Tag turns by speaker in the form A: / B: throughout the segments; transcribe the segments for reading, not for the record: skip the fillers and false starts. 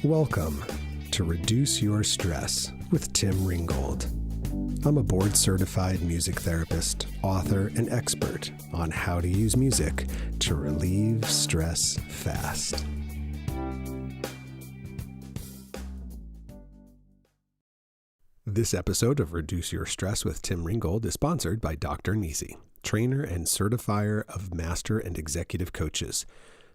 A: Welcome to Reduce Your Stress with Tim Ringgold. I'm a board-certified music therapist, author, and expert on how to use music to relieve stress fast. This episode of Reduce Your Stress with Tim Ringgold is sponsored by Dr. Nisi, trainer and certifier of master and executive coaches,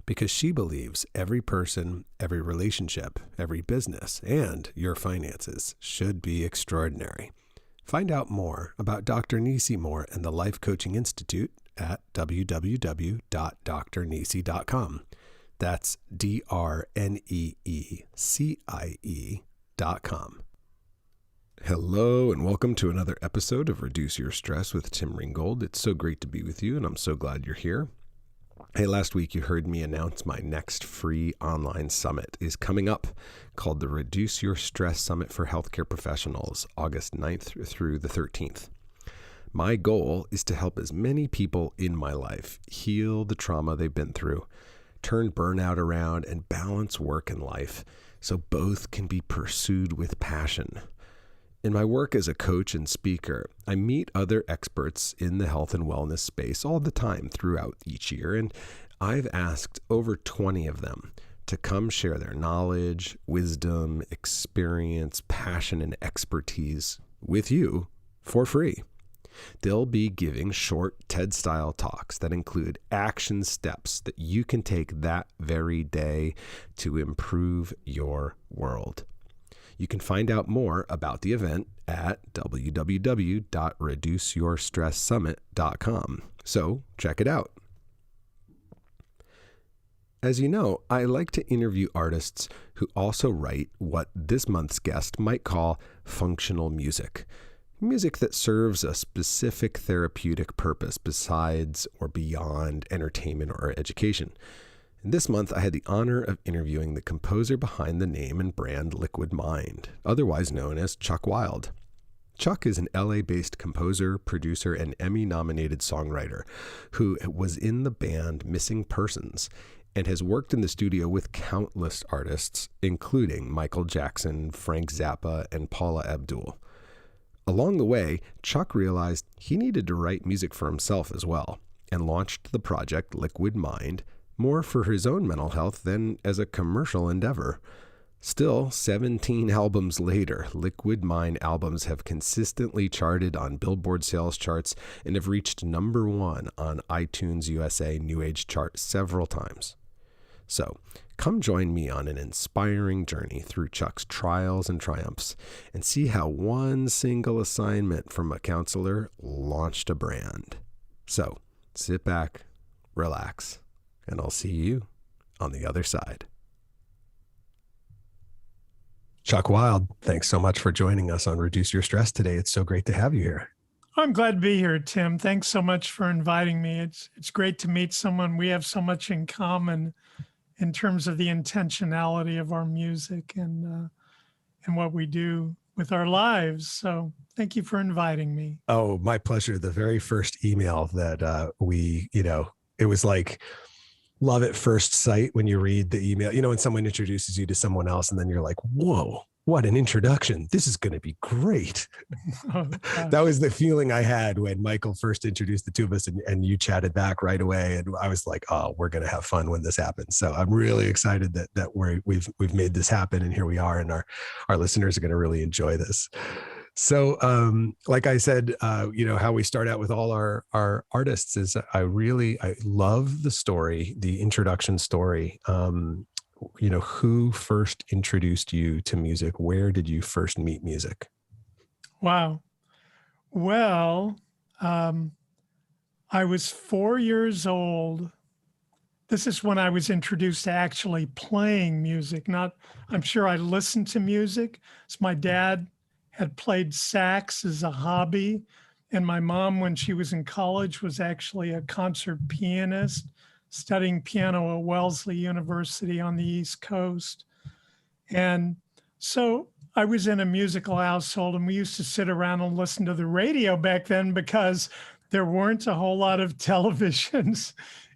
A: because she believes every person, every relationship, every business, and your finances should be extraordinary. Find out more about Dr. Nisi Moore and the Life Coaching Institute at www.drnisi.com. That's DRNEECIE.com. Hello and welcome to another episode of Reduce Your Stress with Tim Ringgold. It's so great to be with you, and I'm so glad you're here. Hey, last week you heard me announce my next free online summit is coming up, called the Reduce Your Stress Summit for Healthcare Professionals, August 9th through the 13th. My goal is to help as many people in my life heal the trauma they've been through, turn burnout around, and balance work and life so both can be pursued with passion. In my work as a coach and speaker, I meet other experts in the health and wellness space all the time throughout each year, and I've asked over 20 of them to come share their knowledge, wisdom, experience, passion, and expertise with you for free. They'll be giving short TED-style talks that include action steps that you can take that very day to improve your world. You can find out more about the event at www.reduceyourstresssummit.com. So check it out. As you know, I like to interview artists who also write what this month's guest might call functional music. Music that serves a specific therapeutic purpose besides or beyond entertainment or education. This month, I had the honor of interviewing the composer behind the name and brand Liquid Mind, otherwise known as Chuck Wild. Chuck is an LA-based composer, producer, and Emmy-nominated songwriter who was in the band Missing Persons and has worked in the studio with countless artists, including Michael Jackson, Frank Zappa, and Paula Abdul. Along the way, Chuck realized he needed to write music for himself as well and launched the project Liquid Mind, more for his own mental health than as a commercial endeavor. Still, 17 albums later, Liquid Mind albums have consistently charted on Billboard sales charts and have reached number 1 on iTunes USA New Age chart several times. So, come join me on an inspiring journey through Chuck's trials and triumphs and see how one single assignment from a counselor launched a brand. So, sit back, relax, and I'll see you on the other side. Chuck Wild, thanks so much for joining us on Reduce Your Stress today. It's so great to have you here.
B: I'm glad to be here, Tim. Thanks so much for inviting me. It's great to meet someone. We have so much in common in terms of the intentionality of our music and what we do with our lives. So thank you for inviting me.
A: Oh, my pleasure. The very first email that it was like love at first sight when you read the email, when someone introduces you to someone else and then you're like, whoa, what an introduction. This is going to be great.
B: Oh,
A: that was the feeling I had when Michael first introduced the two of us and you chatted back right away. And I was like, oh, we're going to have fun when this happens. So I'm really excited that we've made this happen and here we are, and our listeners are going to really enjoy this. So, like I said, how we start out with all our artists is I love the story, the introduction story. Who first introduced you to music? Where did you first meet music?
B: Wow. Well, I was 4 years old. This is when I was introduced to actually playing music. I'm sure I listened to music. So my dad had played sax as a hobby. And my mom, when she was in college, was actually a concert pianist, studying piano at Wellesley University on the East Coast. And so I was in a musical household, and we used to sit around and listen to the radio back then because there weren't a whole lot of televisions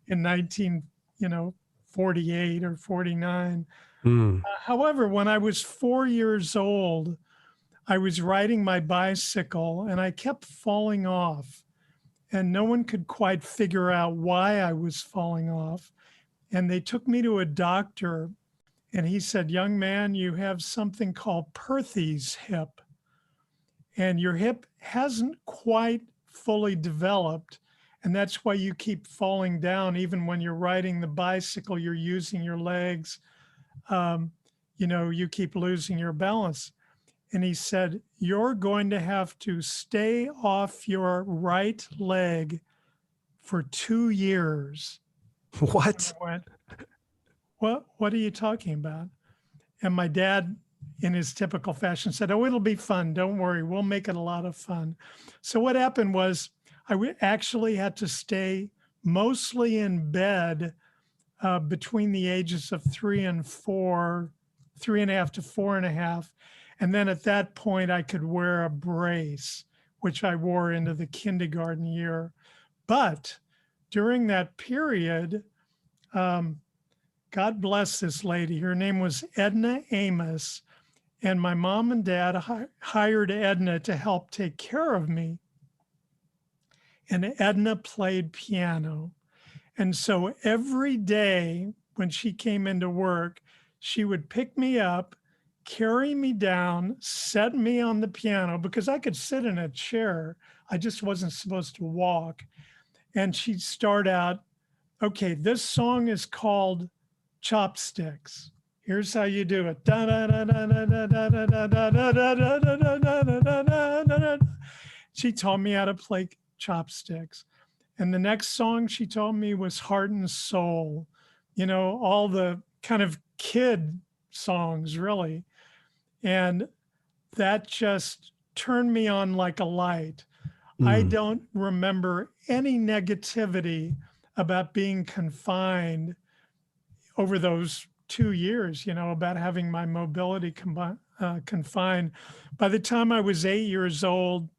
B: in 1940 48 or 49.
A: Mm.
B: However, when I was 4 years old, I was riding my bicycle and I kept falling off, and no one could quite figure out why I was falling off. And they took me to a doctor, and he said, "Young man, you have something called Perthes hip, and your hip hasn't quite fully developed. And that's why you keep falling down. Even when you're riding the bicycle, you're using your legs. You keep losing your balance." And he said, "You're going to have to stay off your right leg for 2 years."
A: What?
B: I went, what are you talking about? And my dad, in his typical fashion, said, "Oh, it'll be fun. Don't worry. We'll make it a lot of fun." So what happened was actually had to stay mostly in bed between the ages of 3.5 to 4.5. And then at that point, I could wear a brace, which I wore into the kindergarten year. But during that period, God bless this lady. Her name was Edna Amos. And my mom and dad hired Edna to help take care of me. And Edna played piano. And so every day when she came into work, she would pick me up, carry me down, set me on the piano, because I could sit in a chair. I just wasn't supposed to walk. And she'd start out, "Okay, this song is called Chopsticks. Here's how you do it." She taught me how to play chopsticks. And the next song she taught me was Heart and Soul, all the kind of kid songs, really. And that just turned me on like a light. I don't remember any negativity about being confined over those 2 years, about having my mobility confined. By the time I was 8 years old,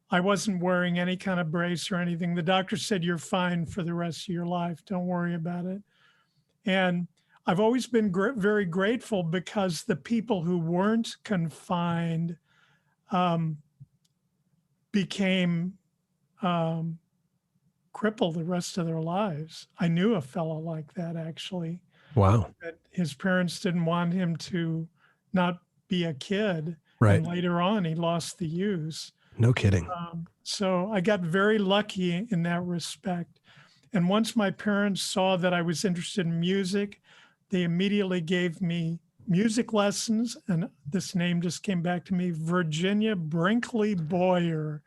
B: I wasn't wearing any kind of brace or anything. The doctor said, "You're fine for the rest of your life. Don't worry about it." And I've always been very grateful, because the people who weren't confined became crippled the rest of their lives. I knew a fellow like that, actually.
A: Wow.
B: That his parents didn't want him to not be a kid.
A: Right.
B: And later on, he lost the use.
A: No kidding.
B: So I got very lucky in that respect. And once my parents saw that I was interested in music, they immediately gave me music lessons. And this name just came back to me, Virginia Brinkley Boyer.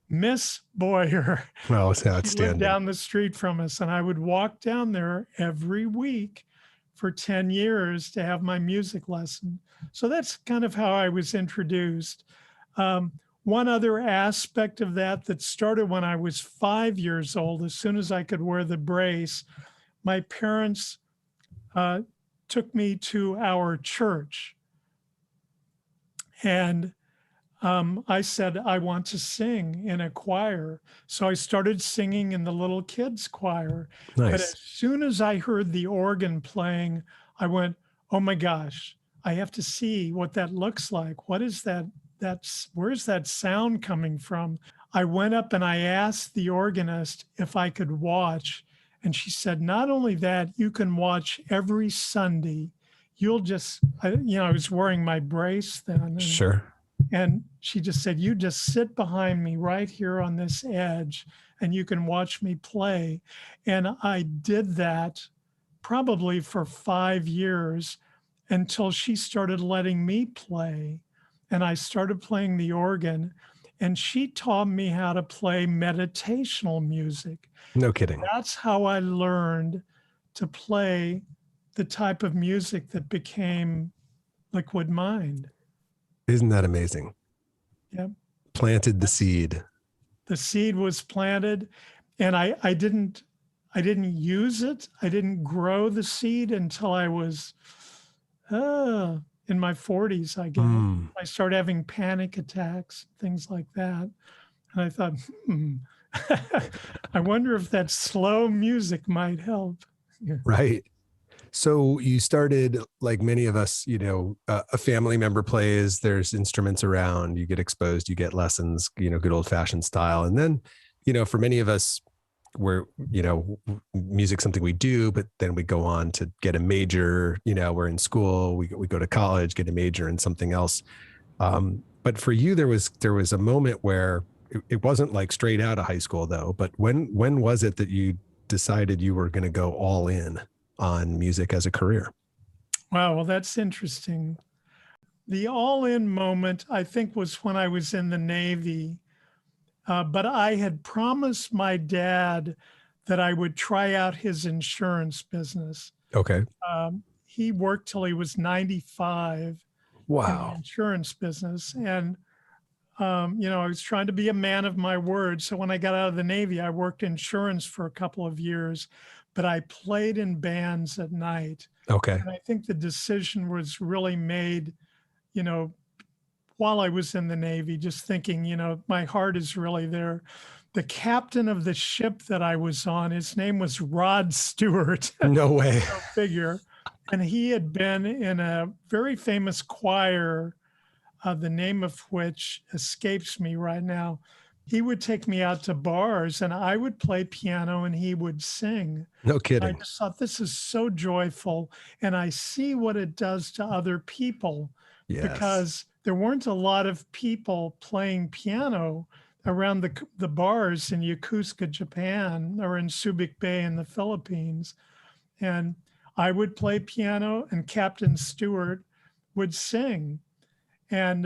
B: Miss Boyer.
A: Well, it's
B: She lived
A: outstanding.
B: down the street from us, and I would walk down there every week for 10 years to have my music lesson. So that's kind of how I was introduced. One other aspect of that started when I was 5 years old. As soon as I could wear the brace, my parents took me to our church. And I said, "I want to sing in a choir." So I started singing in the little kids' choir. But
A: Nice.
B: as soon as I heard the organ playing, I went, "Oh my gosh, I have to see what that looks like. What is that? Where's that sound coming from?" I went up and I asked the organist if I could watch. And she said, "Not only that, you can watch every Sunday. I was wearing my brace then.
A: Sure.
B: And she just said, "You just sit behind me right here on this edge and you can watch me play." And I did that probably for 5 years until she started letting me play. And I started playing the organ, and she taught me how to play meditational music.
A: No kidding.
B: That's how I learned to play the type of music that became Liquid Mind.
A: Isn't that amazing?
B: Yep.
A: Planted the seed.
B: The seed was planted, and I didn't use it. I didn't grow the seed until I was in my 40s, I guess. I started having panic attacks, things like that. And I thought, I wonder if that slow music might help.
A: Right. So you started like many of us, a family member plays, there's instruments around, you get exposed, you get lessons, good old fashioned style. And then, for many of us, where, music's something we do, but then we go on to get a major, we're in school, we go to college, get a major in something else. But for you, there was a moment where it wasn't like straight out of high school though, but when was it that you decided you were going to go all in on music as a career?
B: Wow, well, that's interesting. The all in moment, I think, was when I was in the Navy. But I had promised my dad that I would try out his insurance business.
A: Okay.
B: He worked till he was 95 in the
A: Wow.
B: insurance business. And, I was trying to be a man of my word. So when I got out of the Navy, I worked insurance for a couple of years, but I played in bands at night.
A: Okay.
B: And I think the decision was really made, you know, while I was in the Navy, just thinking, my heart is really there. The captain of the ship that I was on, his name was Rod Stewart,
A: No way.
B: go figure. And he had been in a very famous choir, the name of which escapes me right now. He would take me out to bars and I would play piano and he would sing.
A: No
B: I
A: kidding.
B: just thought this is so joyful. And I see what it does to other people
A: Yes.
B: because there weren't a lot of people playing piano around the bars in Yokosuka, Japan, or in Subic Bay in the Philippines. And I would play piano and Captain Stewart would sing. And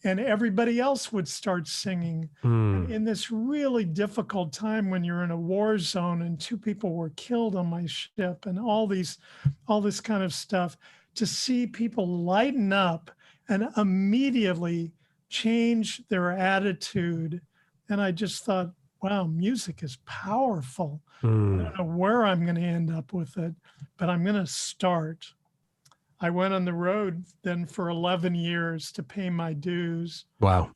B: everybody else would start singing. And in this really difficult time when you're in a war zone and 2 people were killed on my ship and all this kind of stuff, to see people lighten up and immediately change their attitude. And I just thought, wow, music is powerful. I don't know where I'm going to end up with it, but I'm going to start. I went on the road then for 11 years to pay my dues.
A: Wow.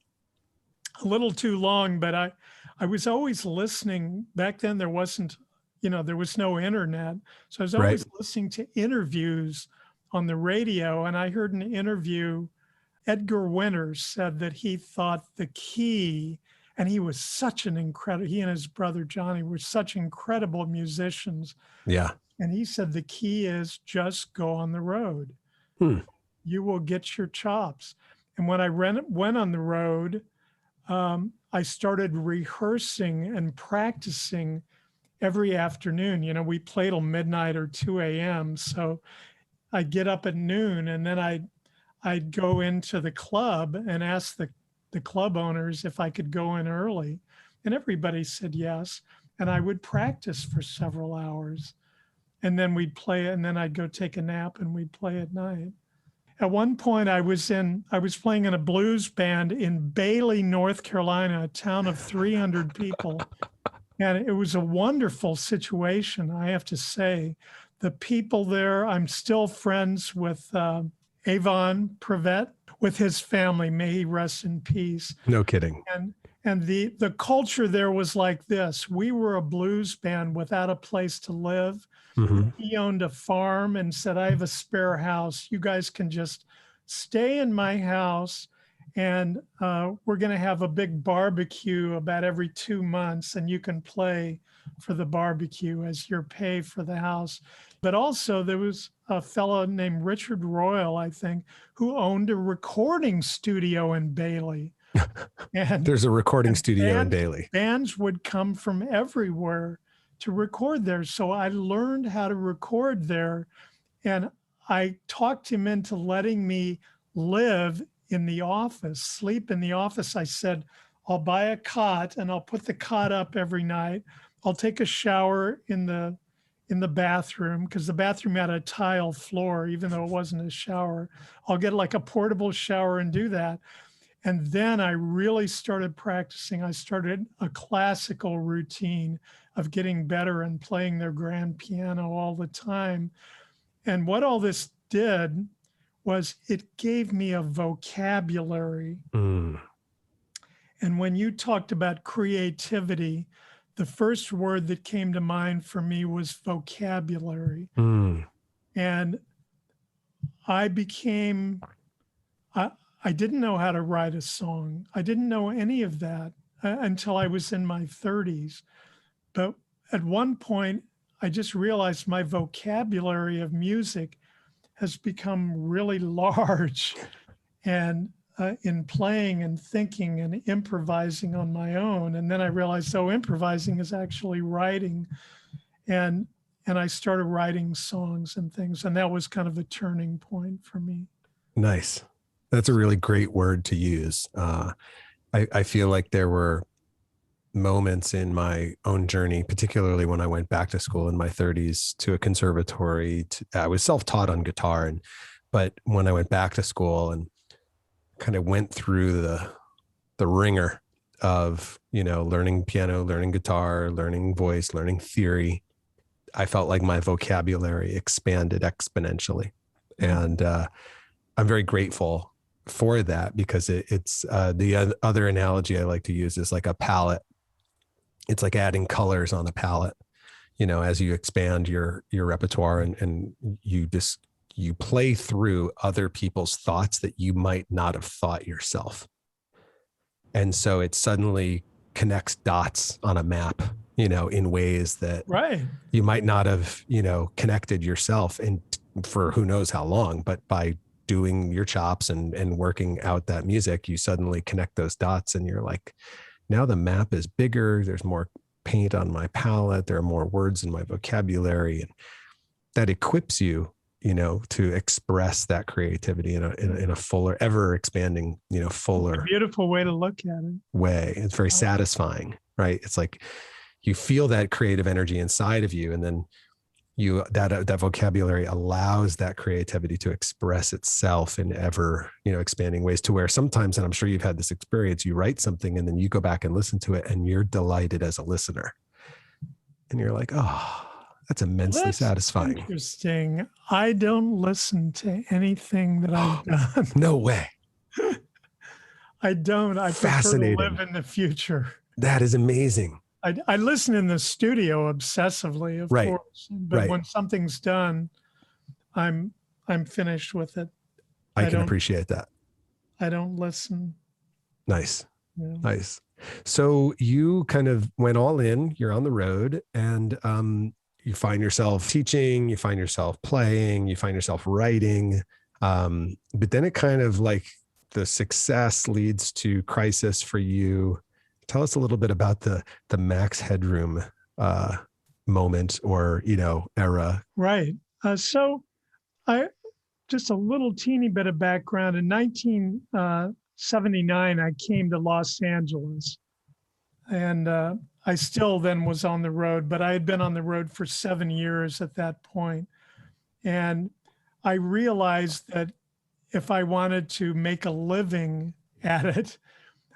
B: A little too long, but I was always listening. Back then there wasn't, there was no internet. So I was always listening to interviews on the radio. And I heard an interview, Edgar Winters said that he thought the key, and he was such an incredible, he and his brother Johnny were such incredible musicians.
A: Yeah.
B: And he said the key is just go on the road. You will get your chops. And when I went on the road, I started rehearsing and practicing every afternoon. We play till midnight or 2 a.m. So I'd get up at noon and then I'd go into the club and ask the club owners if I could go in early. And everybody said yes. And I would practice for several hours. And then we'd play it, and then I'd go take a nap and we'd play at night. At one point I was playing in a blues band in Bailey, North Carolina, a town of 300 people. And it was a wonderful situation, I have to say. The people there, I'm still friends with Avon Prevet, with his family, may he rest in peace.
A: No kidding.
B: And the culture there was like this. We were a blues band without a place to live. He owned a farm and said, I have a spare house. You guys can just stay in my house and we're going to have a big barbecue about every 2 months and you can play for the barbecue as your pay for the house. But also there was a fellow named Richard Royal, I think, who owned a recording studio in Bailey. And
A: there's a recording studio in Bailey.
B: Bands would come from everywhere to record there. So I learned how to record there. And I talked him into letting me live in the office, sleep in the office. I said, I'll buy a cot and I'll put the cot up every night. I'll take a shower in the bathroom because the bathroom had a tile floor, even though it wasn't a shower. I'll get like a portable shower and do that. And then I really started practicing. I started a classical routine of getting better and playing their grand piano all the time. And what all this did was it gave me a vocabulary. And when you talked about creativity, the first word that came to mind for me was vocabulary. And I became, I, I didn't know how to write a song. I didn't know any of that until I was in my 30s. But at one point, I just realized my vocabulary of music has become really large. And in playing and thinking and improvising on my own. And then I realized, oh, improvising is actually writing. And I started writing songs and things. And that was kind of a turning point for me.
A: Nice. That's a really great word to use. I feel like there were moments in my own journey, particularly when I went back to school in my 30s to a conservatory. I was self-taught on guitar, but when I went back to school and kind of went through the ringer of, learning piano, learning guitar, learning voice, learning theory, I felt like my vocabulary expanded exponentially. And I'm very grateful for that, because it's the other analogy I like to use is like a palette. It's like adding colors on a palette, as you expand your repertoire and you play through other people's thoughts that you might not have thought yourself. And so it suddenly connects dots on a map, in ways that you might not have, connected yourself and for who knows how long, but by doing your chops and working out that music, you suddenly connect those dots and you're like, now the map is bigger. There's more paint on my palette. There are more words in my vocabulary, and that equips you, to express that creativity in a fuller, ever expanding, fuller,
B: beautiful way to look at it.
A: Way. It's very satisfying, right? It's like you feel that creative energy inside of you, and then that vocabulary allows that creativity to express itself in ever, expanding ways, to where sometimes, and I'm sure you've had this experience, you write something and then you go back and listen to it and you're delighted as a listener. And you're like, oh, that's immensely satisfying.
B: Interesting. I don't listen to anything that I've done.
A: No way.
B: I don't. I prefer to live in the future.
A: That is amazing.
B: I listen in the studio obsessively, of course, but when something's done, I'm finished with it.
A: I can appreciate that.
B: I don't listen.
A: Nice. Yeah. Nice. So you kind of went all in, you're on the road, and you find yourself teaching, you find yourself playing, you find yourself writing. But then it kind of like the success leads to crisis for you. Tell us a little bit about the Max Headroom moment or, era.
B: Right. So just a little teeny bit of background. In 1979, I came to Los Angeles, and I still then was on the road, but I had been on the road for 7 years at that point. And I realized that if I wanted to make a living at it,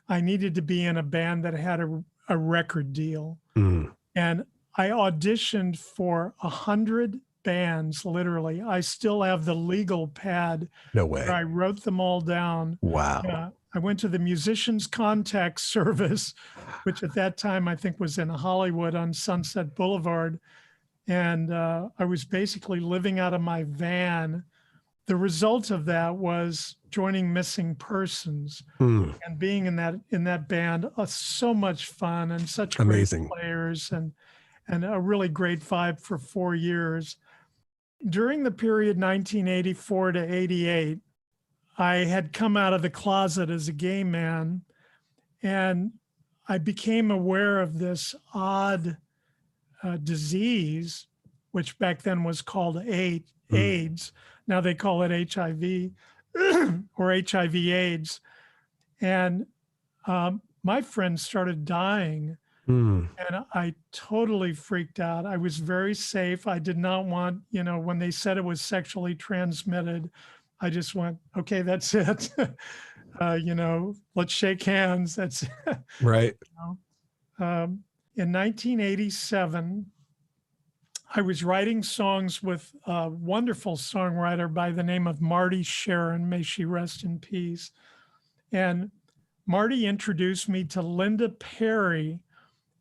B: I needed to be in a band that had a record deal. Mm. And I auditioned for 100 bands, literally. I still have the legal pad.
A: No way.
B: I wrote them all down.
A: Wow.
B: I went to the Musicians Contact Service, which at that time I think was in Hollywood on Sunset Boulevard. And I was basically living out of my van. The result of that was joining Missing Persons and being in that band. So much fun and such amazing great players and a really great vibe for 4 years. During the period 1984 to 88, I had come out of the closet as a gay man, and I became aware of this odd disease, which back then was called AIDS. Now they call it HIV or HIV/AIDS. And my friends started dying, and I totally freaked out. I was very safe. I did not want, when they said it was sexually transmitted, I just went, okay, that's it. Let's shake hands. That's it.
A: Right.
B: In 1987, I was writing songs with a wonderful songwriter by the name of Marty Sharon. May she rest in peace. And Marty introduced me to Linda Perry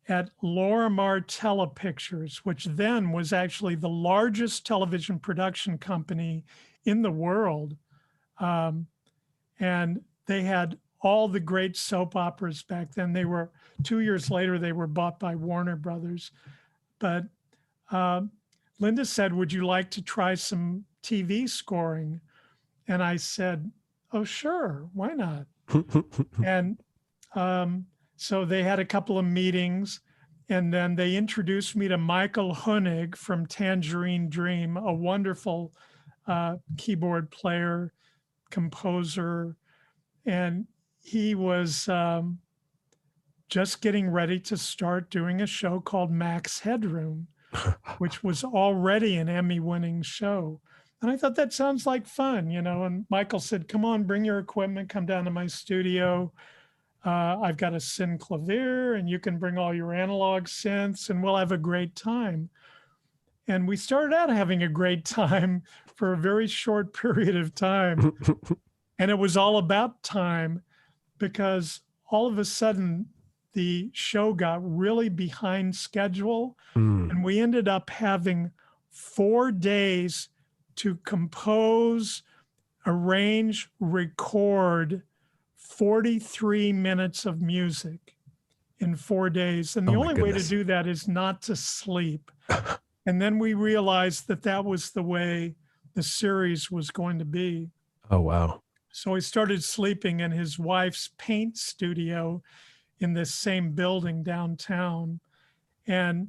B: at Lorimar Telepictures, which then was actually the largest television production company in the world. And they had all the great soap operas back then. 2 years later, they were bought by Warner Brothers. But Linda said, would you like to try some TV scoring? And I said, oh, sure, why not? And so they had a couple of meetings, and then they introduced me to Michael Hoenig from Tangerine Dream, a wonderful keyboard player, composer. And he was just getting ready to start doing a show called Max Headroom, which was already an Emmy-winning show. And I thought that sounds like fun, and Michael said, come on, bring your equipment, come down to my studio. I've got a synclavier, and you can bring all your analog synths, and we'll have a great time. And we started out having a great time for a very short period of time. And it was all about time, because all of a sudden the show got really behind schedule. And we ended up having 4 days to compose, arrange, record 43 minutes of music in 4 days. And the only way to do that is not to sleep. And then we realized that that was the way the series was going to be.
A: Oh, wow.
B: So he started sleeping in his wife's paint studio in this same building downtown. And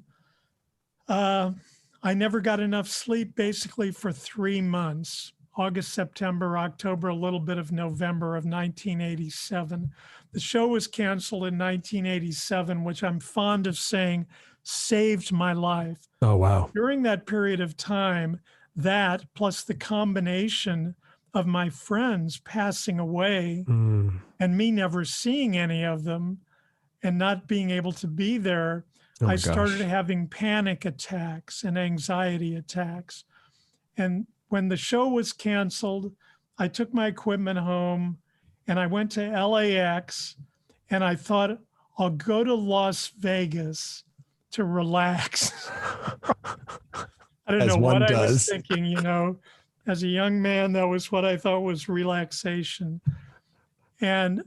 B: I never got enough sleep basically for 3 months, August, September, October, a little bit of November of 1987. The show was canceled in 1987, which I'm fond of saying saved my life.
A: Oh, wow.
B: During that period of time, that plus the combination of my friends passing away and me never seeing any of them and not being able to be there, I started having panic attacks and anxiety attacks. And when the show was canceled, I took my equipment home and I went to LAX, and I thought, I'll go to Las Vegas to relax. I don't know what I was thinking, as a young man, that was what I thought was relaxation. And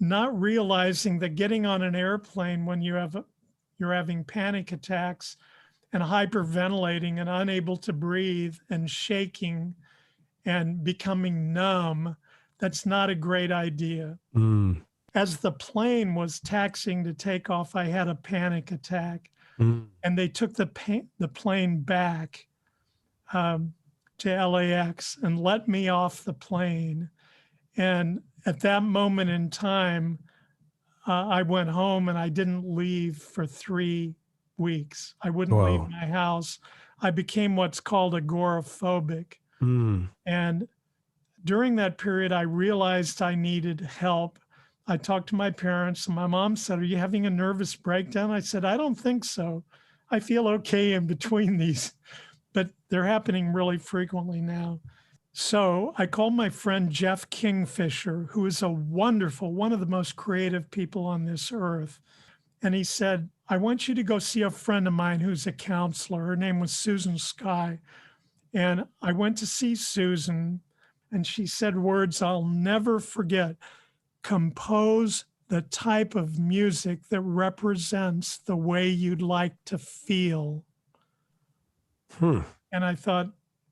B: not realizing that getting on an airplane when you're having panic attacks and hyperventilating and unable to breathe and shaking and becoming numb, that's not a great idea. As the plane was taxiing to take off, I had a panic attack. And they took the plane back to LAX and let me off the plane. And at that moment in time, I went home and I didn't leave for 3 weeks. I wouldn't leave my house. I became what's called agoraphobic. And during that period, I realized I needed help. I talked to my parents, and my mom said, are you having a nervous breakdown? I said, I don't think so. I feel okay in between these, but they're happening really frequently now. So I called my friend Jeff Kingfisher, who is one of the most creative people on this earth. And he said, I want you to go see a friend of mine who's a counselor. Her name was Susan Sky. And I went to see Susan, and she said words I'll never forget. Compose the type of music that represents the way you'd like to feel. And I thought,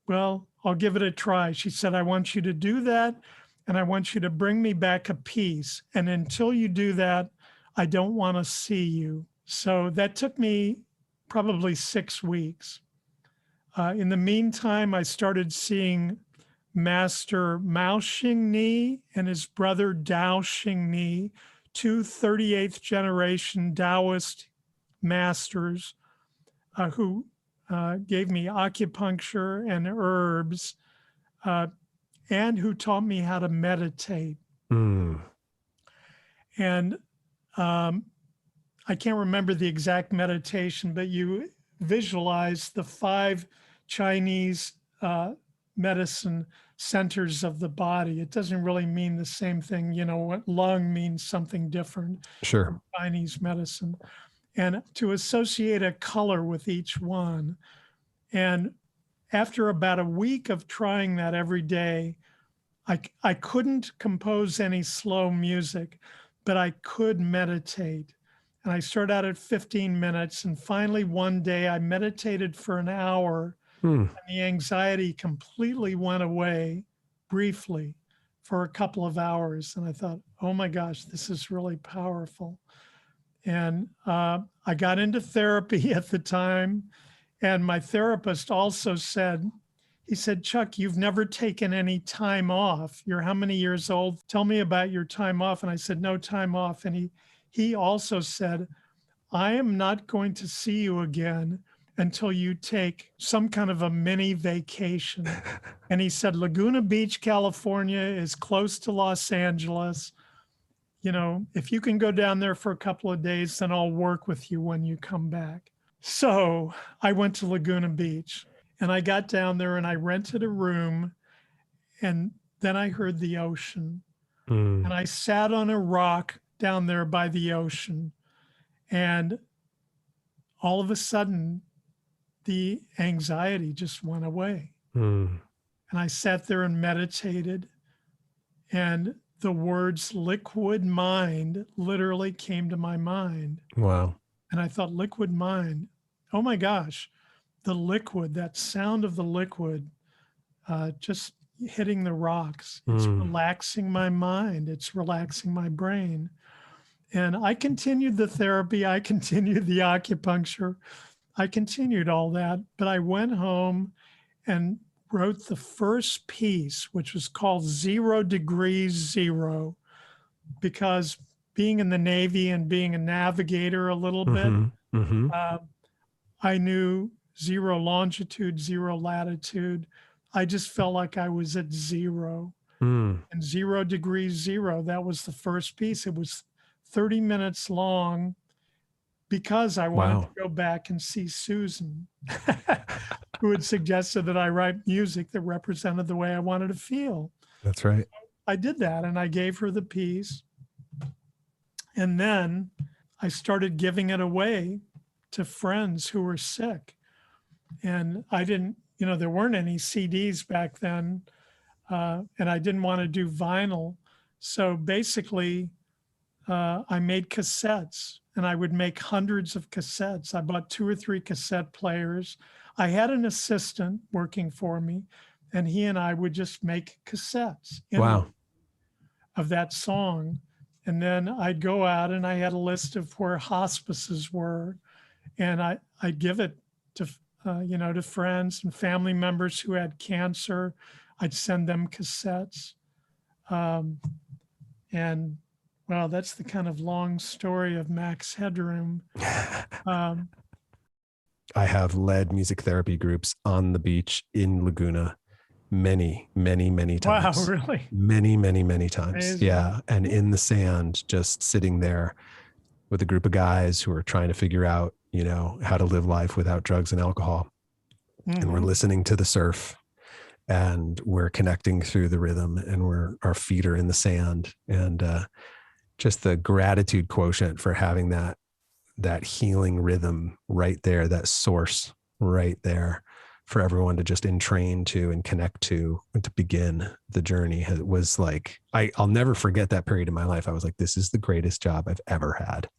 B: well, I'll give it a try. She said, I want you to do that, and I want you to bring me back a piece. And until you do that, I don't want to see you. So that took me probably 6 weeks. In the meantime, I started seeing Master Mao Xingni and his brother Dao Xingni, 2 38th generation Taoist masters who gave me acupuncture and herbs and who taught me how to meditate. And I can't remember the exact meditation, but you visualize the 5 Chinese medicine centers of the body. It doesn't really mean the same thing. What lung means something different.
A: Sure.
B: Chinese medicine. and to associate a color with each one. And after about a week of trying that every day, I couldn't compose any slow music, but I could meditate. And I started out at 15 minutes. And finally, one day I meditated for an hour, and the anxiety completely went away briefly for a couple of hours. And I thought, oh my gosh, this is really powerful. And I got into therapy at the time. And my therapist also said, he said, Chuck, you've never taken any time off. You're how many years old? Tell me about your time off. And I said, no time off. And he also said, I am not going to see you again until you take some kind of a mini vacation. And he said, Laguna Beach, California is close to Los Angeles. You know, if you can go down there for a couple of days, then I'll work with you when you come back. So I went to Laguna Beach, and I got down there and I rented a room, and then I heard the ocean. And I sat on a rock down there by the ocean, and all of a sudden the anxiety just went away. And I sat there and meditated, and the words liquid mind literally came to my mind.
A: Wow.
B: And I thought, liquid mind, oh my gosh, the liquid, that sound of the liquid just hitting the rocks. It's relaxing my mind. It's relaxing my brain. And I continued the therapy. I continued the acupuncture. I continued all that. But I went home and wrote the first piece, which was called 0 Degrees Zero, because being in the Navy and being a navigator a little bit, I knew 0 longitude, 0 latitude. I just felt like I was at zero. And 0 Degrees Zero, that was the first piece. It was 30 minutes long because I wanted to go back and see Susan, who had suggested that I write music that represented the way I wanted to feel.
A: That's right.
B: I did that, and I gave her the piece. And then I started giving it away to friends who were sick. And I didn't, you know, there weren't any CDs back then, and I didn't want to do vinyl. So basically, I made cassettes, and I would make hundreds of cassettes. I bought 2 or 3 cassette players. I had an assistant working for me, and he and I would just make cassettes of that song. And then I'd go out, and I had a list of where hospices were, and I'd give it to to friends and family members who had cancer. I'd send them cassettes. And well, that's the kind of long story of Max Headroom.
A: I have led music therapy groups on the beach in Laguna many, many, many times.
B: Wow, really?
A: Many, many, many times.
B: Amazing.
A: Yeah. And in the sand, just sitting there with a group of guys who are trying to figure out, you know, how to live life without drugs and alcohol. And we're listening to the surf, and we're connecting through the rhythm, and our feet are in the sand, and just the gratitude quotient for having that healing rhythm right there, that source right there for everyone to just entrain to and connect to and to begin the journey. It was like, I'll never forget that period in my life. I was like, this is the greatest job I've ever had.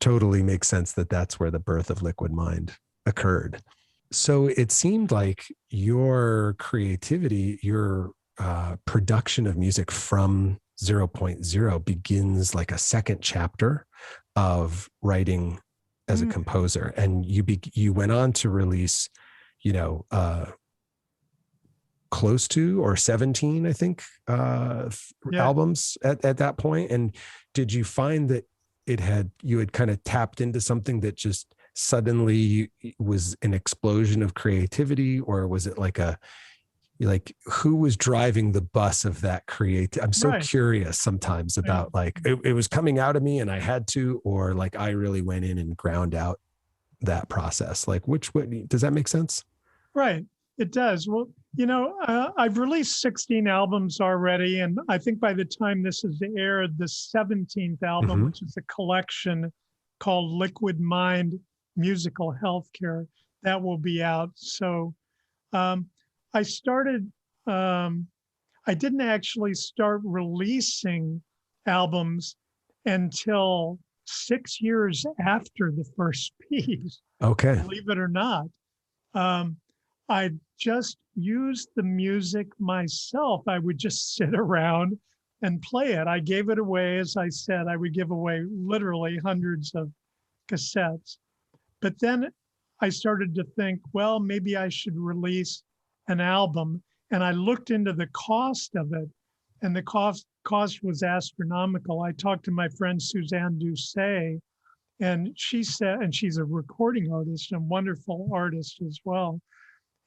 A: Totally makes sense that that's where the birth of Liquid Mind occurred. So it seemed like your creativity, your production of music from 0.0 begins like a second chapter of writing as a composer. And you went on to release, close to or 17, I think, albums at that point. And did you find that you had kind of tapped into something that just suddenly was an explosion of creativity, or was it like who was driving the bus of that I'm so curious sometimes about it was coming out of me and I had to, or like I really went in and ground out that process. Like which way, does that make sense?
B: Right. It does. Well, I've released 16 albums already. And I think by the time this is aired, the 17th album, which is a collection, called Liquid Mind Musical Healthcare. That will be out. So I started, I didn't actually start releasing albums until 6 years after the first piece,
A: Okay.
B: believe it or not. I just used the music myself. I would just sit around and play it. I gave it away, as I said, I would give away literally hundreds of cassettes. But then I started to think, well, maybe I should release an album. And I looked into the cost of it, and the cost was astronomical. I talked to my friend Suzanne Doucet, and she said, and she's a recording artist and wonderful artist as well.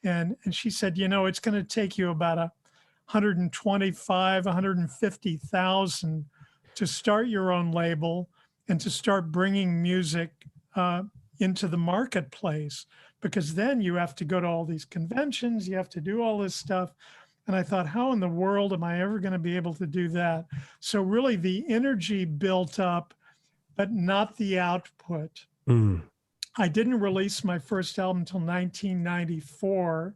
B: And she said, you know, it's going to take you about 125, 150,000 to start your own label and to start bringing music into the marketplace, because then you have to go to all these conventions, you have to do all this stuff. And I thought, how in the world am I ever going to be able to do that? So really the energy built up, but not the output. I didn't release my first album until 1994,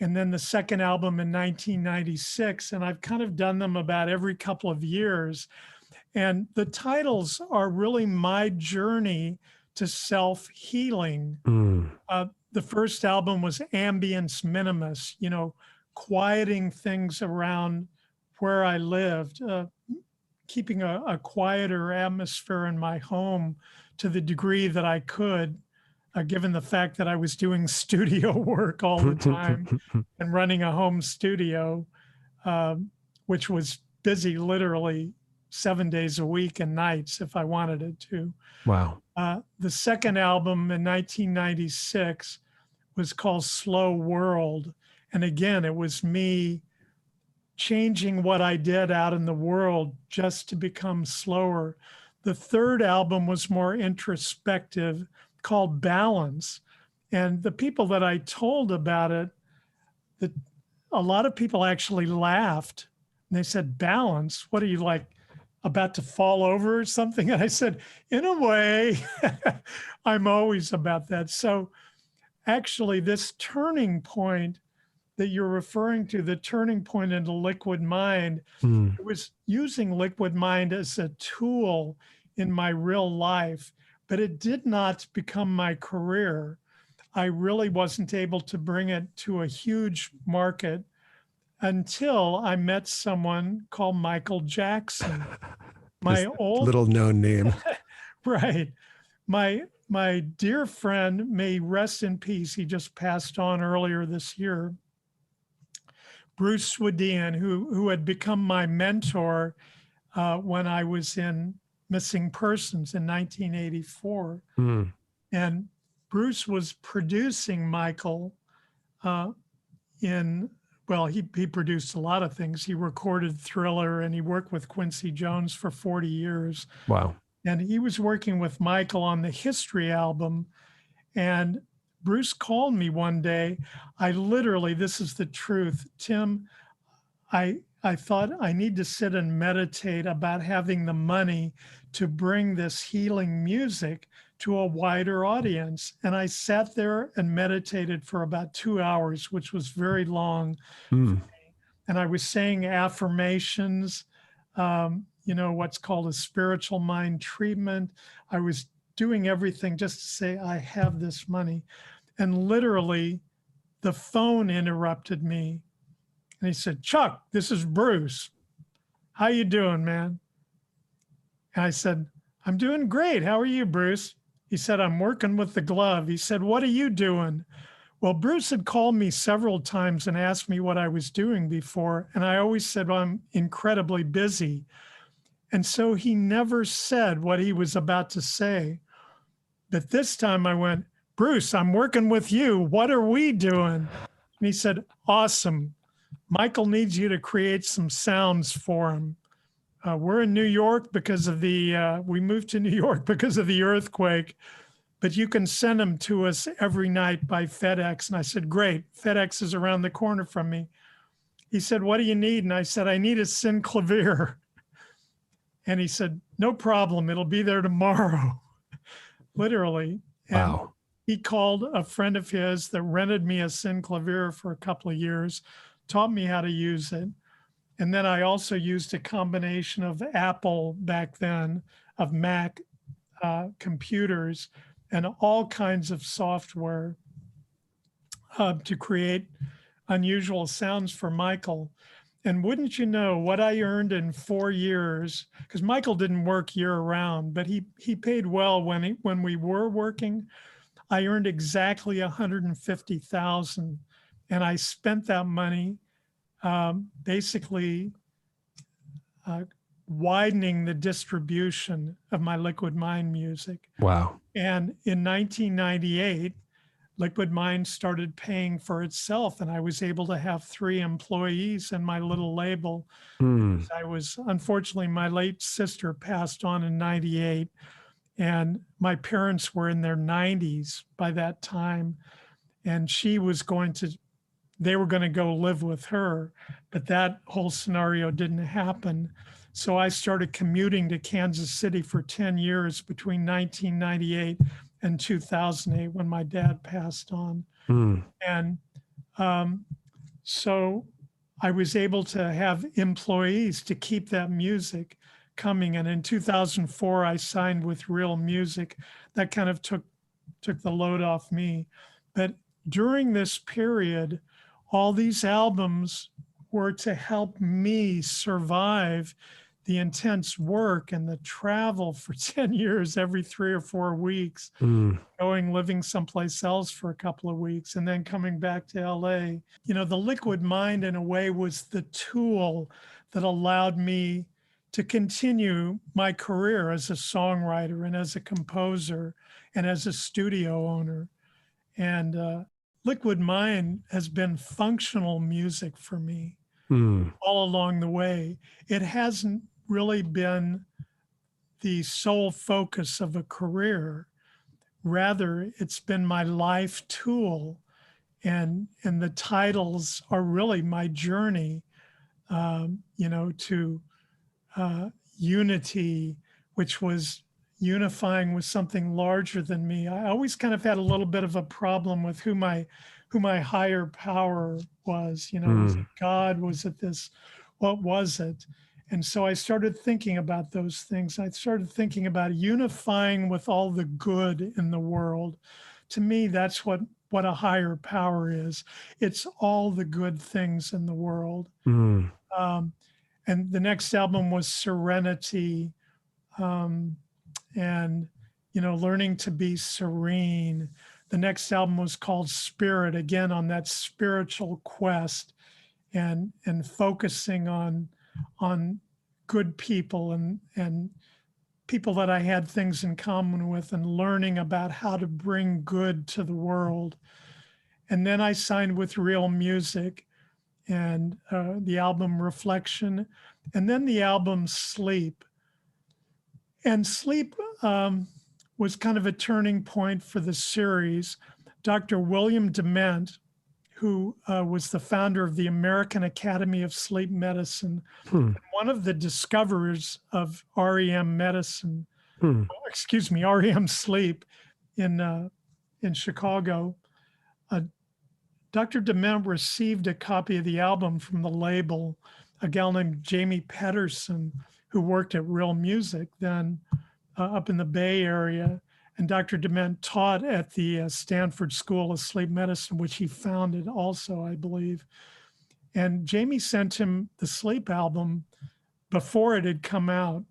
B: and then the second album in 1996. And I've kind of done them about every couple of years. And the titles are really my journey to self-healing. The first album was Ambience Minimus, you know, quieting things around where I lived, keeping a quieter atmosphere in my home to the degree that I could, given the fact that I was doing studio work all the time and running a home studio, which was busy literally 7 days a week and nights if I wanted it to.
A: Wow.
B: The second album in 1996 was called Slow World. And again, it was me changing what I did out in the world just to become slower. The third album was more introspective, called Balance. And the people that I told about it, a lot of people actually laughed. And they said, balance? What are you, like, about to fall over or something? And I said, in a way, I'm always about that. So actually, this turning point that you're referring to, the turning point into Liquid Mind, it was using Liquid Mind as a tool in my real life, but it did not become my career. I really wasn't able to bring it to a huge market until I met someone called Michael Jackson. My old
A: little known name.
B: Right. My dear friend, may rest in peace, he just passed on earlier this year, Bruce Swedien, who had become my mentor when I was in Missing Persons in 1984. And Bruce was producing Michael he produced a lot of things. He recorded Thriller, and he worked with Quincy Jones for 40 years.
A: Wow.
B: And he was working with Michael on the History album. And Bruce called me one day. I literally, this is the truth, Tim, I thought I need to sit and meditate about having the money to bring this healing music to a wider audience. And I sat there and meditated for about 2 hours, which was very long. And I was saying affirmations, what's called a spiritual mind treatment. I was doing everything just to say, I have this money. And literally, the phone interrupted me. And he said, Chuck, this is Bruce. How you doing, man? And I said, I'm doing great. How are you, Bruce? He said, I'm working with the glove. He said, what are you doing? Well, Bruce had called me several times and asked me what I was doing before. And I always said, well, I'm incredibly busy. And so he never said what he was about to say. But this time I went, Bruce, I'm working with you. What are we doing? And he said, awesome. Michael needs you to create some sounds for him. We're in New York because of we moved to New York because of the earthquake, but you can send them to us every night by FedEx. And I said, great, FedEx is around the corner from me. He said, what do you need? And I said, I need a synclavier. And he said, no problem, it'll be there tomorrow. literally. And
A: Wow.
B: he called a friend of his that rented me a synclavier for a couple of years, taught me how to use it. And then I also used a combination of Apple back then, of Mac computers, and all kinds of software to create unusual sounds for Michael. And wouldn't you know what I earned in 4 years? Because Michael didn't work year round, but he paid well when we were working. I earned exactly 150,000, and I spent that money basically widening the distribution of my Liquid Mind music.
A: Wow.
B: And in 1998, Liquid Mind started paying for itself, and I was able to have 3 employees in my little label.
A: Mm.
B: Unfortunately, my late sister passed on in 98, and my parents were in their 90s by that time, and they were going to go live with her, but that whole scenario didn't happen. So I started commuting to Kansas City for 10 years between 1998 and 2008 when my dad passed on.
A: Mm.
B: And so I was able to have employees to keep that music coming. And in 2004, I signed with Real Music. That kind of took the load off me. But during this period, all these albums were to help me survive the intense work and the travel for 10 years every 3 or 4 weeks, living someplace else for a couple of weeks, and then coming back to LA. You know, the Liquid Mind, in a way, was the tool that allowed me to continue my career as a songwriter and as a composer and as a studio owner. And Liquid Mind has been functional music for me all along the way. It hasn't really been the sole focus of a career. Rather, it's been my life tool, and the titles are really my journey, to unity, which was unifying with something larger than me. I always kind of had a little bit of a problem with who my higher power was. Was it God? Was it this? What was it? And so I started thinking about those things. I started thinking about unifying with all the good in the world. To me, that's what a higher power is. It's all the good things in the world. And the next album was Serenity, and learning to be serene. The next album was called Spirit, again on that spiritual quest, and focusing on good people and people that I had things in common with, and learning about how to bring good to the world. And then I signed with Real Music, and the album Reflection, and then the album Sleep. And Sleep was kind of a turning point for the series. Dr. William Dement, who was the founder of the American Academy of Sleep Medicine, one of the discoverers of REM medicine, REM sleep in Chicago. Dr. Dement received a copy of the album from the label, a gal named Jamie Pedersen, who worked at Real Music then up in the Bay Area. And Dr. Dement taught at the Stanford School of Sleep Medicine, which he founded also, I believe. And Jamie sent him the Sleep album before it had come out.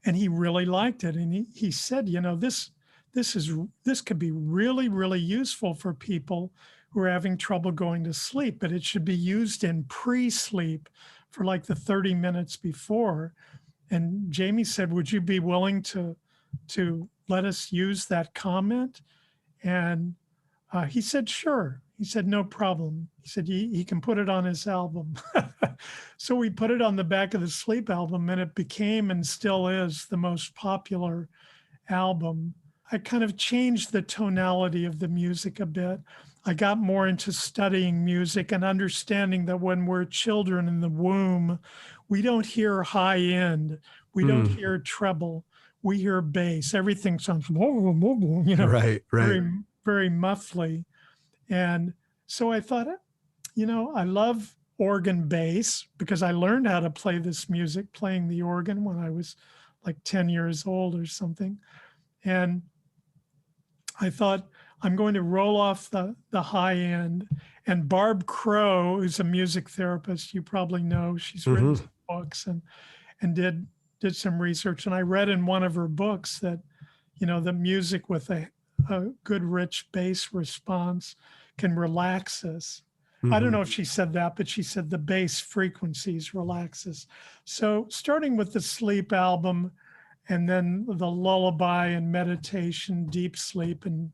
B: And he really liked it. And he said, this could be really, really useful for people who are having trouble going to sleep, but it should be used in pre-sleep for like the 30 minutes before. And Jamie said, would you be willing to let us use that comment? And he said, sure. He said, no problem. He said, he can put it on his album. So we put it on the back of the Sleep album, and it became, and still is, the most popular album. I kind of changed the tonality of the music a bit. I got more into studying music and understanding that when we're children in the womb, we don't hear high end, we don't hear treble. we hear bass. Everything sounds, you know,
A: Right, right.
B: very, very muffly. And so I thought, I love organ bass because I learned how to play this music playing the organ when I was like 10 years old or something. And I thought, I'm going to roll off the high end. And Barb Crow, who's a music therapist, you probably know, she's written some books and did some research. And I read in one of her books that, the music with a good rich bass response can relax us. I don't know if she said that, but she said the bass frequencies relaxes. So starting with the Sleep album, and then the lullaby and meditation, deep sleep, and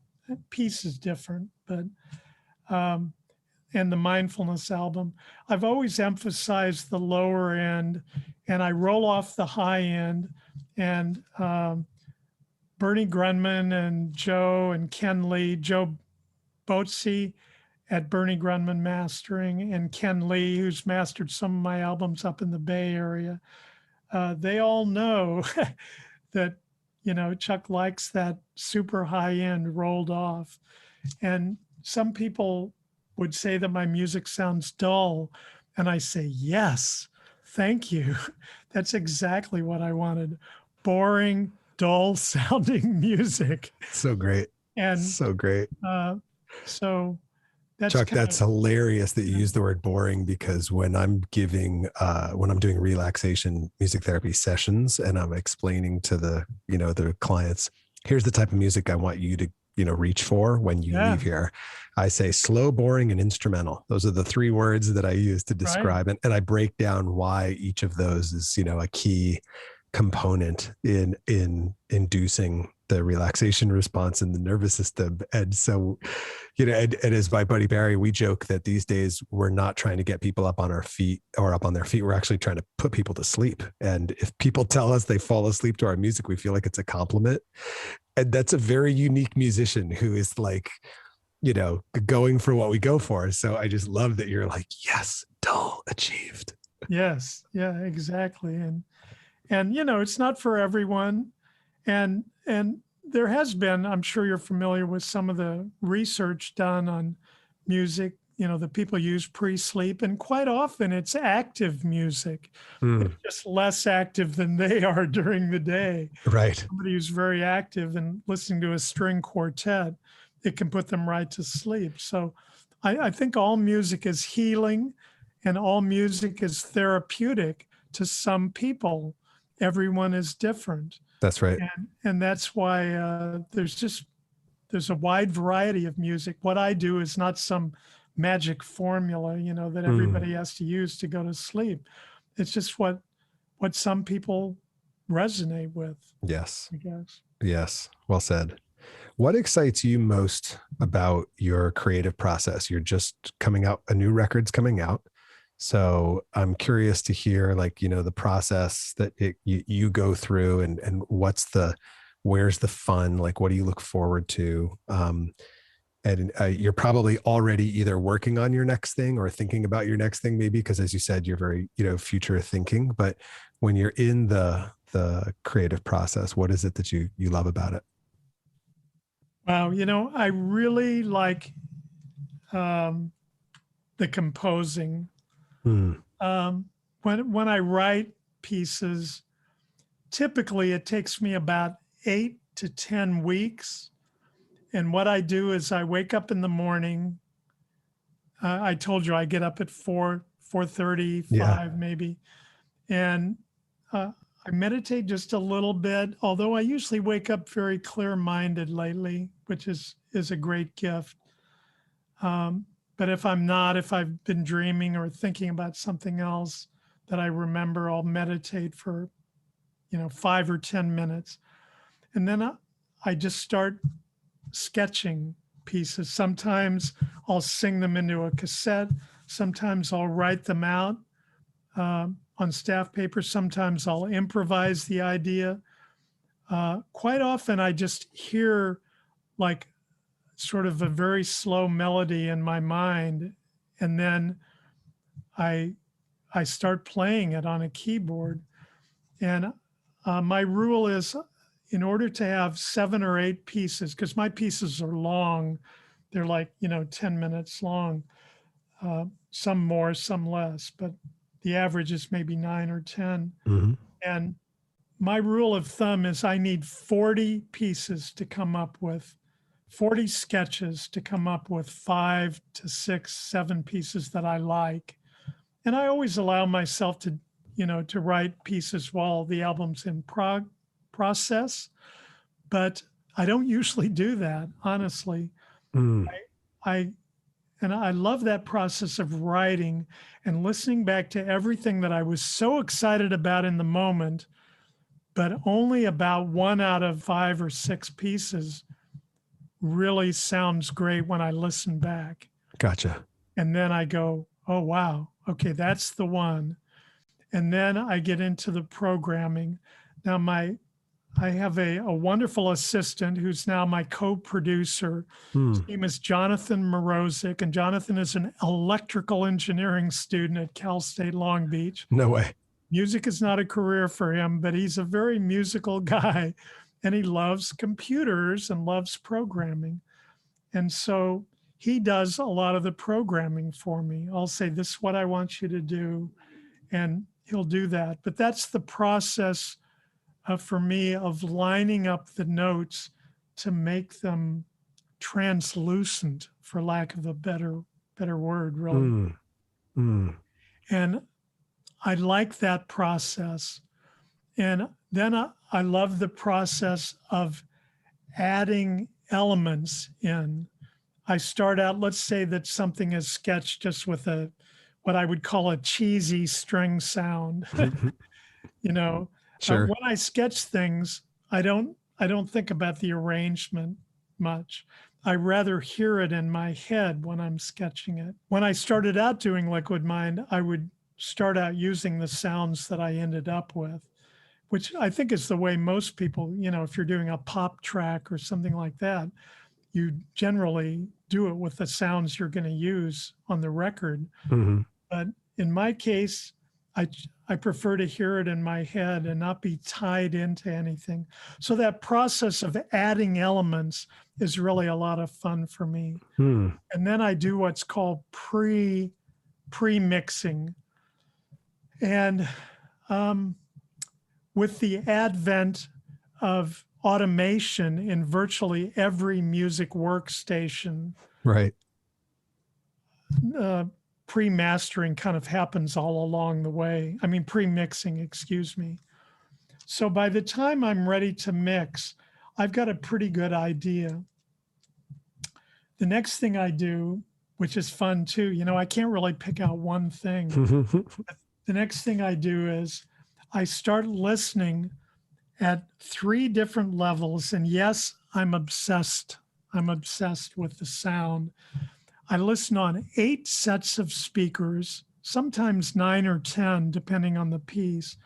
B: peace is different, but and the mindfulness album, I've always emphasized the lower end, and I roll off the high end. And Bernie Grunman and Joe and Ken Lee, Joe Boatsy at Bernie Grunman Mastering, and Ken Lee, who's mastered some of my albums up in the Bay Area. They all know that, Chuck likes that super high end rolled off. And some people would say that my music sounds dull. And I say, yes, thank you. That's exactly what I wanted. Boring, dull sounding music.
A: So great.
B: And
A: so great.
B: So that's
A: Chuck, that's hilarious that you use the word boring, because when I'm doing relaxation music therapy sessions and I'm explaining to the clients, here's the type of music I want you to, reach for when you leave here. I say slow, boring, and instrumental. Those are the three words that I use to describe it. And I break down why each of those is, a key component in inducing the relaxation response in the nervous system. And so, and as my buddy Barry, we joke that these days we're not trying to get people up on our feet or up on their feet. We're actually trying to put people to sleep. And if people tell us they fall asleep to our music, we feel like it's a compliment. And that's a very unique musician who is like, going for what we go for. So I just love that you're like, yes, dull, achieved.
B: Yes. Yeah, exactly. And it's not for everyone. And there has been, I'm sure you're familiar with some of the research done on music, that people use pre-sleep, and quite often it's active music. It's just less active than they are during the day.
A: Right.
B: Somebody who's very active and listening to a string quartet, it can put them right to sleep. So I think all music is healing and all music is therapeutic to some people. Everyone is different.
A: That's right.
B: And that's why there's a wide variety of music. What I do is not some magic formula, that everybody has to use to go to sleep. It's just what some people resonate with.
A: Yes.
B: I guess.
A: Yes. Well said. What excites you most about your creative process? You're just coming out, a new record's coming out. So I'm curious to hear, the process that you go through, and where's the fun? Like, what do you look forward to? And you're probably already either working on your next thing or thinking about your next thing, maybe, because as you said, you're very, future thinking. But when you're in the creative process, what is it that you love about it?
B: Wow. I really like the composing. When I write pieces, typically it takes me about 8 to 10 weeks. And what I do is I wake up in the morning. I told you I get up at 4:35 maybe. And I meditate just a little bit, although I usually wake up very clear-minded lately, which is a great gift. But if I've been dreaming or thinking about something else that I remember, I'll meditate for, 5 or 10 minutes. And then I just start sketching pieces. Sometimes I'll sing them into a cassette. Sometimes I'll write them out on staff paper. Sometimes I'll improvise the idea. Quite often I just hear like sort of a very slow melody in my mind, and then I start playing it on a keyboard. And my rule is, in order to have 7 or 8 pieces, because my pieces are long, they're like, 10 minutes long, some more, some less, but the average is maybe 9 or 10.
A: Mhm.
B: And my rule of thumb is I need 40 pieces to come up with 40 sketches to come up with 5 to 6, 7 pieces that I like. And I always allow myself to write pieces while the album's in process, but I don't usually do that, honestly.
A: Mm.
B: I love that process of writing and listening back to everything that I was so excited about in the moment, but only about 1 out of 5 or 6 pieces really sounds great when I listen back.
A: Gotcha.
B: And then I go, oh, wow, okay, that's the one. And then I get into the programming. Now, I have a wonderful assistant who's now my co-producer. His name is Jonathan Morozic, and Jonathan is an electrical engineering student at Cal State Long Beach.
A: No way.
B: Music is not a career for him, but he's a very musical guy, and he loves computers and loves programming. And so he does a lot of the programming for me. I'll say, this is what I want you to do, and he'll do that. But that's the process for me of lining up the notes to make them translucent, for lack of a better word, really. And I like that process. And then I love the process of adding elements in. I start out, let's say that something is sketched just with what I would call a cheesy string sound.
A: Sure.
B: When I sketch things, I don't think about the arrangement much. I rather hear it in my head when I'm sketching it. When I started out doing Liquid Mind, I would start out using the sounds that I ended up with, which I think is the way most people, if you're doing a pop track or something like that, you generally do it with the sounds you're going to use on the record.
A: Mm-hmm.
B: But in my case, I prefer to hear it in my head and not be tied into anything. So that process of adding elements is really a lot of fun for me. And then I do what's called pre-mixing. And with the advent of automation in virtually every music workstation,
A: right,
B: pre-mastering kind of happens all along the way. I mean, pre-mixing, excuse me. So by the time I'm ready to mix, I've got a pretty good idea. The next thing I do, which is fun too, I can't really pick out one thing. The next thing I do is I start listening at 3 different levels. And yes, I'm obsessed. I'm obsessed with the sound. I listen on 8 sets of speakers, sometimes 9 or 10, depending on the piece,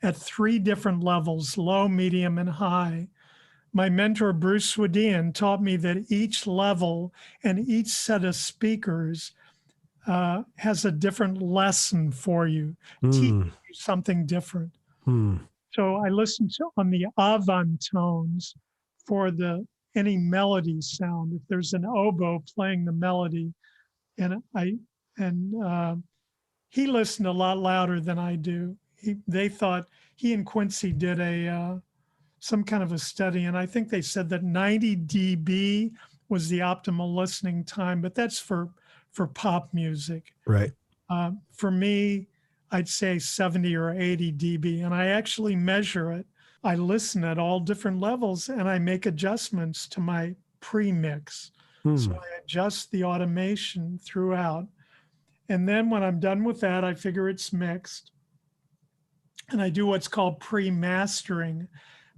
B: at 3 different levels, low, medium, and high. My mentor, Bruce Swedian, taught me that each level and each set of speakers has a different lesson for you, teaching you something different. So I listen on the avant tones for any melody sound. If there's an oboe playing the melody, and he listened a lot louder than I do. They thought, he and Quincy did some kind of a study, and I think they said that 90 dB was the optimal listening time, but that's for pop music.
A: Right.
B: For me, I'd say 70 or 80 dB, and I actually measure it. I listen at all different levels, and I make adjustments to my pre-mix. So I adjust the automation throughout. And then when I'm done with that, I figure it's mixed. And I do what's called pre-mastering.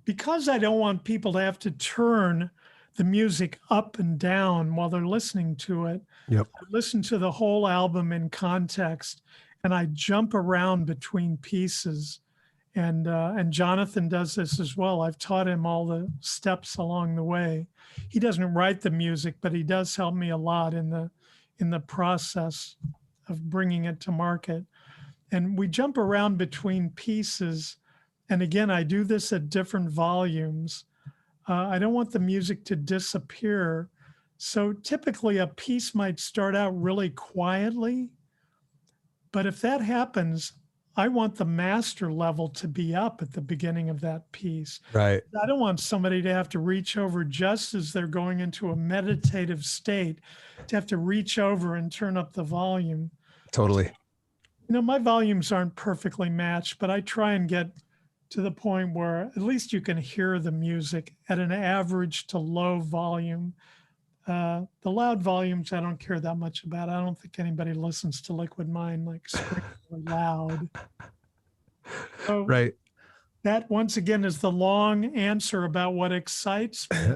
B: Because I don't want people to have to turn the music up and down while they're listening to it,
A: Yep.
B: I listen to the whole album in context, and I jump around between pieces. And Jonathan does this as well. I've taught him all the steps along the way. He doesn't write the music, but he does help me a lot in the process of bringing it to market. And we jump around between pieces and again, I do this at different volumes. I don't want the music to disappear. So typically a piece might start out really quietly, but if that happens, I want the master level to be up at the beginning of that piece.
A: Right.
B: I don't want somebody to have to reach over just as they're going into a meditative state, to have to reach over and turn up the volume.
A: Totally.
B: My volumes aren't perfectly matched, but I try and get to the point where at least you can hear the music at an average to low volume. The loud volumes, I don't care that much about. I don't think anybody listens to Liquid Mind like screaming loud. So
A: Right.
B: that, once again, is the long answer about what excites me.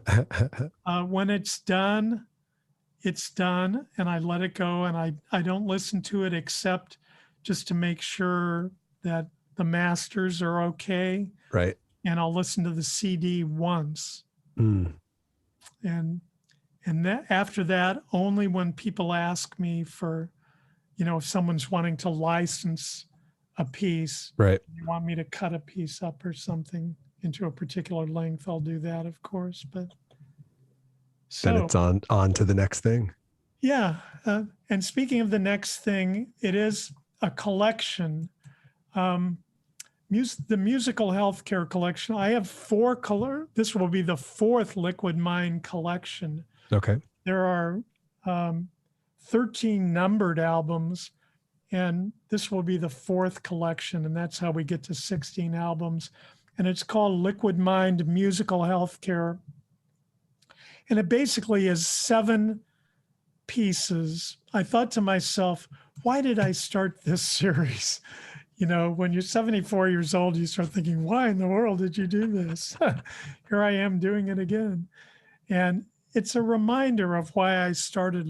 B: When it's done, and I let it go, and I don't listen to it except just to make sure that the masters are okay.
A: Right.
B: And I'll listen to the CD once.
A: Mm.
B: And that, after that, only when people ask me for, if someone's wanting to license a piece,
A: Right.
B: they want me to cut a piece up or something into a particular length, I'll do that, of course. But
A: then it's on to the next thing.
B: Yeah. And speaking of the next thing, it is a collection. The Musical Healthcare Collection. I have this will be the 4th Liquid Mind collection.
A: Okay.
B: There are 13 numbered albums, and this will be the 4th collection, and that's how we get to 16 albums. And it's called Liquid Mind Musical Healthcare. And it basically is 7 pieces. I thought to myself, why did I start this series? When you're 74 years old, you start thinking, why in the world did you do this? Here I am doing it again. And it's a reminder of why I started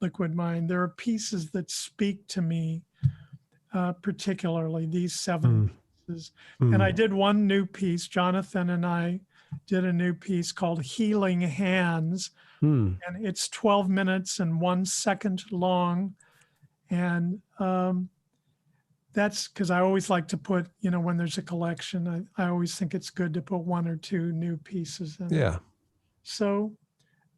B: Liquid Mind. There are pieces that speak to me, particularly these 7 pieces. And I did one new piece. Jonathan and I did a new piece called Healing Hands. And it's 12 minutes and 1 second long. And that's because I always like to put, when there's a collection, I always think it's good to put 1 or 2 new pieces in.
A: Yeah.
B: So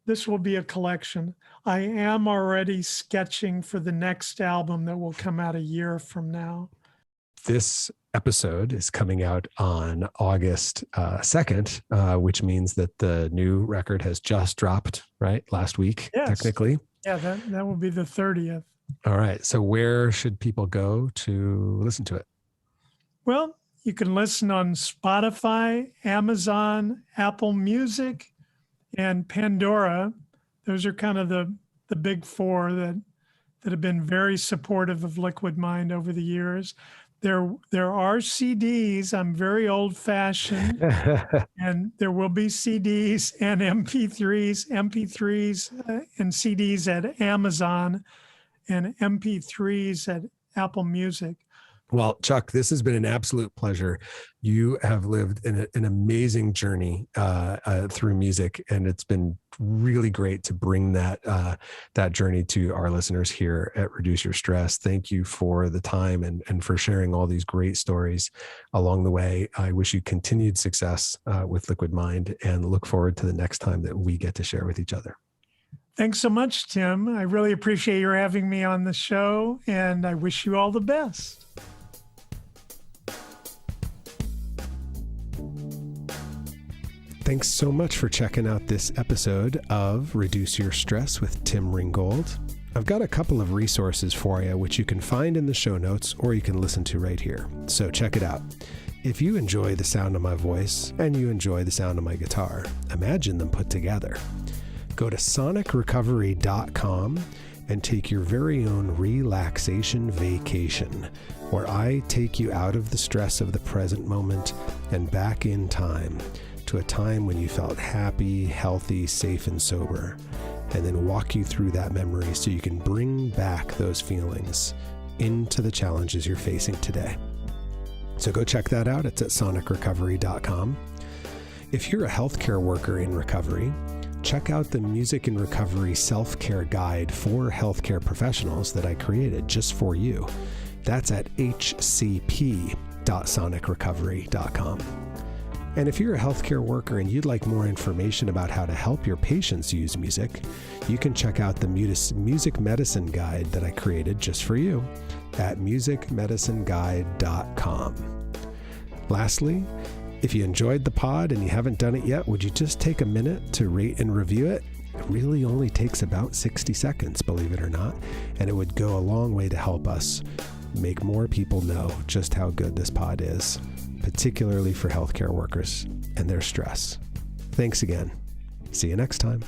B: this will be a collection. I am already sketching for the next album that will come out a year from now.
A: This episode is coming out on August 2nd, which means that the new record has just dropped, right? Last week,
B: Yes.
A: Technically.
B: Yeah, that will be the 30th.
A: All right. So where should people go to listen to it?
B: Well, you can listen on Spotify, Amazon, Apple Music, and Pandora. Those are kind of the big 4 that have been very supportive of Liquid Mind over the years. There are CDs. I'm very old-fashioned, and there will be CDs and MP3s and CDs at Amazon, and MP3s at Apple Music.
A: Well, Chuck, this has been an absolute pleasure. You have lived an amazing journey through music, and it's been really great to bring that journey to our listeners here at Reduce Your Stress. Thank you for the time and for sharing all these great stories along the way. I wish you continued success with Liquid Mind, and look forward to the next time that we get to share with each other.
B: Thanks so much, Tim. I really appreciate your having me on the show, and I wish you all the best.
A: Thanks so much for checking out this episode of Reduce Your Stress with Tim Ringgold. I've got a couple of resources for you, which you can find in the show notes or you can listen to right here. So check it out. If you enjoy the sound of my voice and you enjoy the sound of my guitar, imagine them put together. Go to sonicrecovery.com and take your very own relaxation vacation, where I take you out of the stress of the present moment and back in time to a time when you felt happy, healthy, safe, and sober, and then walk you through that memory so you can bring back those feelings into the challenges you're facing today. So go check that out. It's at sonicrecovery.com. If you're a healthcare worker in recovery, check out the Music in Recovery Self-Care Guide for healthcare professionals that I created just for you. That's at hcp.com/music music.sonicrecovery.com. And if you're a healthcare worker and you'd like more information about how to help your patients use music, you can check out the Music Medicine Guide that I created just for you at musicmedicineguide.com. Lastly, if you enjoyed the pod and you haven't done it yet, would you just take a minute to rate and review it? It really only takes about 60 seconds, believe it or not, and it would go a long way to help us make more people know just how good this pod is, particularly for healthcare workers and their stress. Thanks again. See you next time.